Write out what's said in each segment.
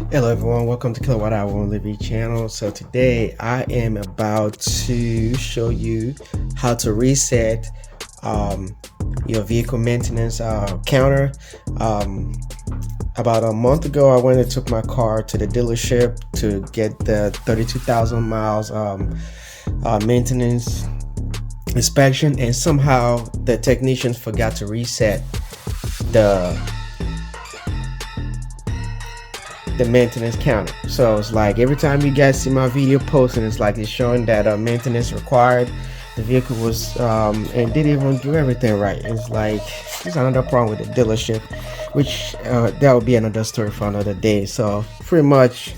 Hello everyone, welcome to Kilowatt Hour on Libby channel. So today I am about to show you how to reset your vehicle maintenance counter. About a month ago I went and took my car to the dealership to get the 32,000 miles maintenance inspection, and somehow the technicians forgot to reset the maintenance counter. So it's like every time you guys see my video posting, it's like it's showing that maintenance required. The vehicle was and didn't even do everything right. It's like there's another problem with the dealership, which that will be another story for another day. So pretty much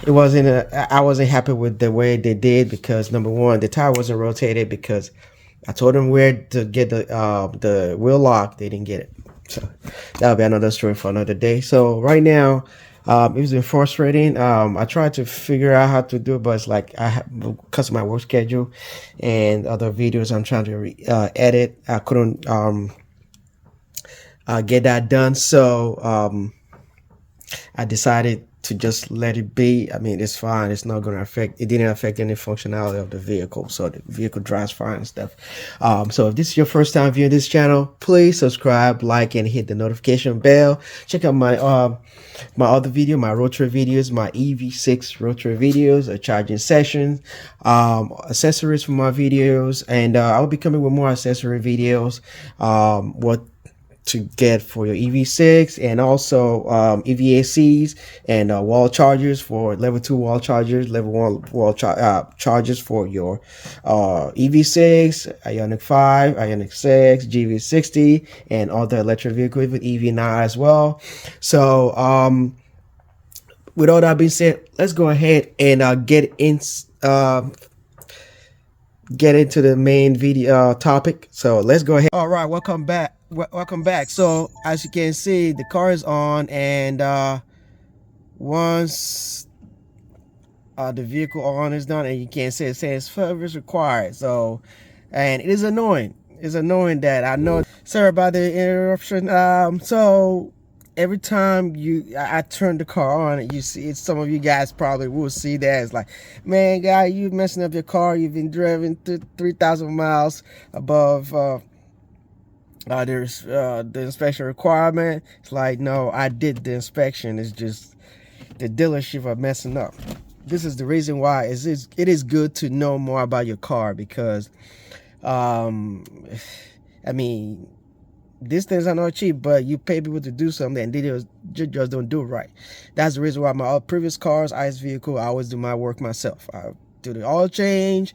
it wasn't I wasn't happy with the way they did, because number one, the tire wasn't rotated, because I told them where to get the wheel lock. They didn't get it. So that'll be another story for another day. So right now, it's been frustrating. I tried to figure out how to do it, but it's like I have, because of my work schedule and other videos I'm trying to edit, I couldn't get that done. So I decided to just let it be. I mean, it's fine. It's not going to affect, it didn't affect any functionality of the vehicle. So the vehicle drives fine and stuff. So if this is your first time viewing this channel, please subscribe, like, and hit the notification bell. Check out my my other video, my road trip videos, my EV6 road trip videos, a charging session, accessories for my videos, and I'll be coming with more accessory videos, what to get for your EV6, and also EVACs and wall chargers for level 2 wall chargers, level 1 wall chargers for your EV6, Ionic 5, Ionic 6, GV60, and other electric vehicles with EV9 as well. So with all that being said, let's go ahead and get into the main video topic. So let's go ahead. All right, welcome back. Welcome back. So as you can see, the car is on, and once the vehicle on is done, and you can see it says service required. So, and it is annoying. It's annoying that I know. Sorry about the interruption. So every time I turn the car on, you see it. Some of you guys probably will see that. It's like, man, guy, you messing up your car. You've been driving 3,000 miles above there's the inspection requirement. It's like, no, I did the inspection. It's just the dealership are messing up. This is the reason why it is good to know more about your car, because I mean, these things are not cheap, but you pay people to do something and they just don't do it right. That's the reason why my previous cars, ICE vehicle, I always do my work myself. I do the oil change,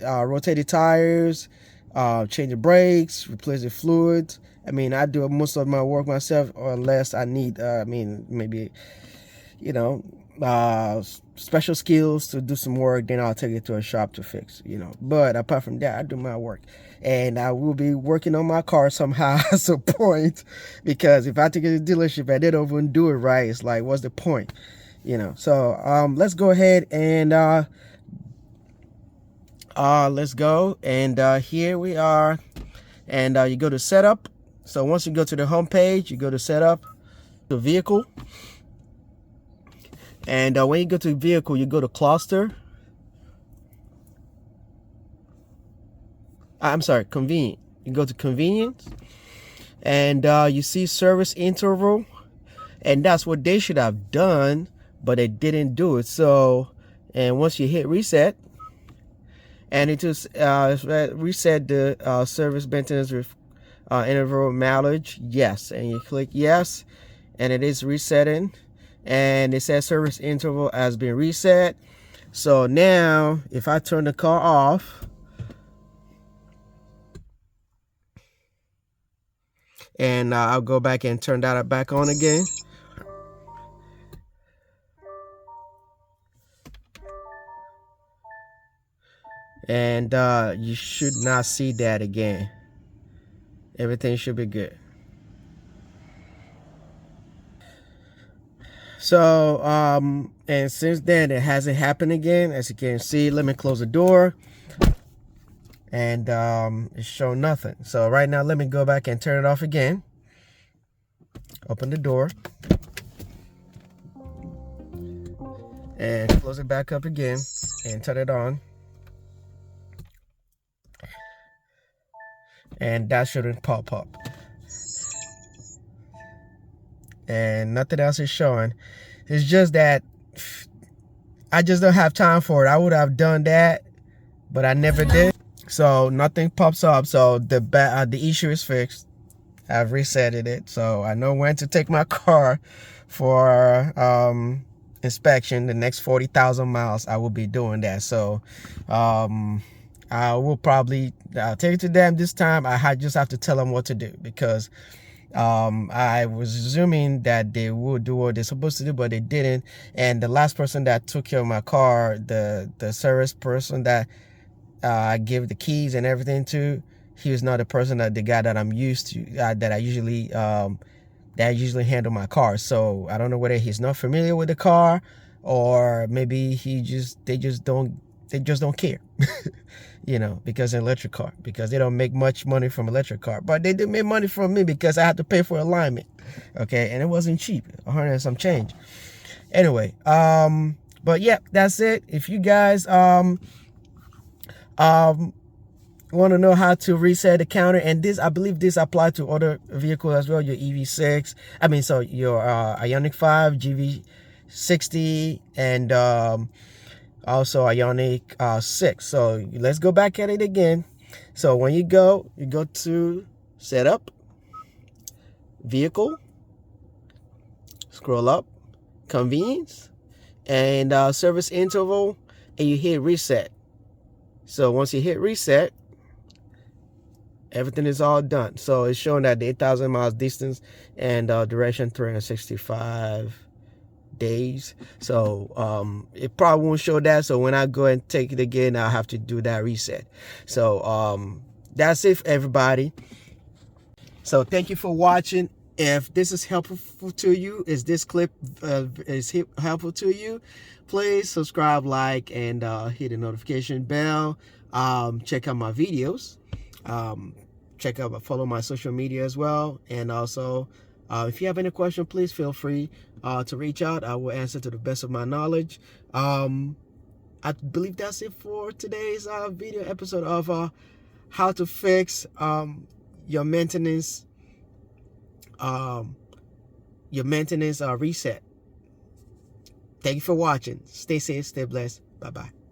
rotate the tires, change the brakes, replace the fluids. I mean, I do most of my work myself, unless I need, maybe, special skills to do some work. Then I'll take it to a shop to fix, But apart from that, I do my work. And I will be working on my car somehow at some point, because if I take it to the dealership and they don't even do it right, it's like, what's the point? So let's go ahead and let's go, and here we are, and you go to setup. So once you go to the home page, you go to setup, the vehicle, and when you go to vehicle, you go to cluster. I'm sorry, convenient. You go to convenience, and you see service interval, and that's what they should have done, but they didn't do it. So, and once you hit reset, and it just reset the service maintenance interval mileage, yes, and you click yes, and it is resetting, and it says service interval has been reset. So now if I turn the car off and I'll go back and turn that back on again, and you should not see that again. Everything should be good. So and since then it hasn't happened again. As you can see, let me close the door, and it's showing nothing. So right now, let me go back and turn it off again. Open the door, and close it back up again and turn it on. And that shouldn't pop up. And nothing else is showing. It's just that I just don't have time for it. I would have done that, but I never did. So nothing pops up. So the issue is fixed. I've resetted it, so I know when to take my car for inspection. The next 40,000 miles, I will be doing that. So I will probably take it to them this time. I just have to tell them what to do, because I was assuming that they would do what they're supposed to do, but they didn't. And the last person that took care of my car, the service person that I give the keys and everything to, he was not the person the guy that I'm used to, that I usually handle my car. So I don't know whether he's not familiar with the car, or maybe they just don't care. You know, because an electric car, because they don't make much money from electric car, but they do make money from me because I had to pay for alignment. Okay, and it wasn't cheap, 100 and some change. Anyway, but yeah, that's it. If you guys want to know how to reset the counter, and this, I believe this applies to other vehicles as well, your EV6, so your Ioniq 5, GV60, and also Ioniq 6. So let's go back at it again. So when you go to setup, vehicle, scroll up, convenience, and service interval, and you hit reset. So once you hit reset, everything is all done. So it's showing that the 8,000 miles distance and duration 365 days. So it probably won't show that. So when I go and take it again, I'll have to do that reset. So that's it, everybody. So thank you for watching. If this is helpful to you, is this clip is helpful to you, please subscribe, like, and hit the notification bell. Check out my videos. Follow my social media as well. And also, if you have any question, please feel free to reach out. I will answer to the best of my knowledge. I believe that's it for today's video episode of how to fix your maintenance reset. Thank you for watching. Stay safe, stay blessed. Bye-bye.